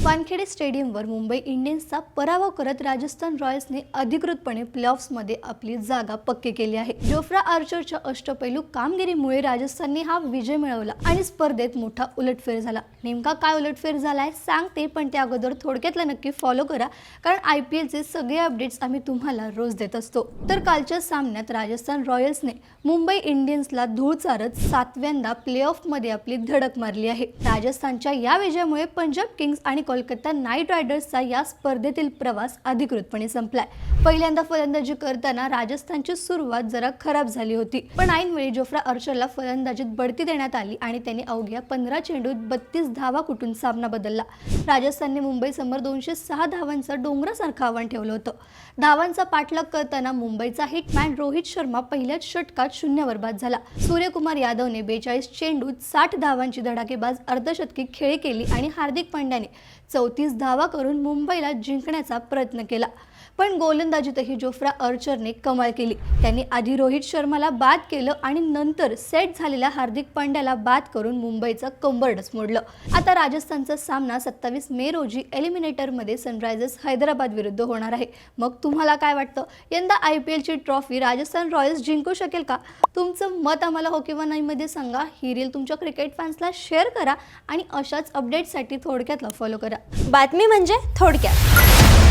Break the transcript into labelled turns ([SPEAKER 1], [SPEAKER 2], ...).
[SPEAKER 1] वानखेडे स्टेडियमवर मुंबई इंडियन्सचा पराभव करत राजस्थान रॉयल्सने अधिकृतपणे प्लेऑफ्समध्ये आपली जागा पक्की केली आहे। जोफ्रा आर्चरच्या अष्टपैलू कामगिरीमुळे राजस्थानने हा विजय मिळवला आणि स्पर्धेत मोठा उलटफेर झाला। नेमका काय उलटफेर झालाय सांगते, पण त्या अगोदर थोडक्यातला नक्की फॉलो करा, कारण IPL चे सगळे अपडेट्स आम्ही तुम्हाला रोज देत असतो। तर कालच्या सामन्यात राजस्थान रॉयल्सने मुंबई इंडियन्सला धूळ चारत 7व्यांदा प्लेऑफमध्ये आपली धडक मारली आहे। राजस्थानच्या या विजयामुळे पंजाब किंग्स आणि कोलकाता नाईट रायडर्सचा या स्पर्धेतील प्रवास अधिकृतपणे संपलाय। पहिल्यांदा फलंदाजी करताना राजस्थानची सुरुवात जरा खराब झाली होती, पण ऐनवेळी जोफ्रा आर्चरला फलंदाजीत बढती देण्यात आली आणि त्यांनी अवघ्या 15 चेंडूत 32 धावा कुटून सामना बदलला। राजस्थानने मुंबई समोर 206 धावांचं डोंगरासारखं आव्हान ठेवलं होतं। धावांचा पाठलाग करताना मुंबईचा हिटमॅन रोहित शर्मा पहिल्याच षटकात 0 बाद झाला। सूर्यकुमार यादवने 42 चेंडूत 60 धावांची धडाकेबाज अर्धशतकी खेळी केली आणि हार्दिक पांड्याने 34 धावा करून मुंबईला जिंकण्याचा प्रयत्न केला। पण गोलंदाजीतही जोफ्रा आर्चरने कमाल केली। त्यांनी आधी रोहित शर्माला बाद केलं आणि नंतर सेट झालेल्या हार्दिक पांड्याला बाद करून मुंबईचं कंबरडच मोडलं। आता राजस्थानचा सामना 27 मे रोजी एलिमिनेटरमध्ये सनरायझर्स हैदराबाद विरुद्ध होणार आहे। मग तुम्हाला काय वाटतं, यंदा IPL ची ट्रॉफी राजस्थान रॉयल्स जिंकू शकेल का? तुमचं मत आम्हाला हो किंवा नाही मध्ये सांगा। ही रील तुमच्या क्रिकेट फॅन्सला शेअर करा आणि अशाच अपडेट्ससाठी थोडक्यातला फॉलो करा।
[SPEAKER 2] बातमी म्हणजे थोडक्यात।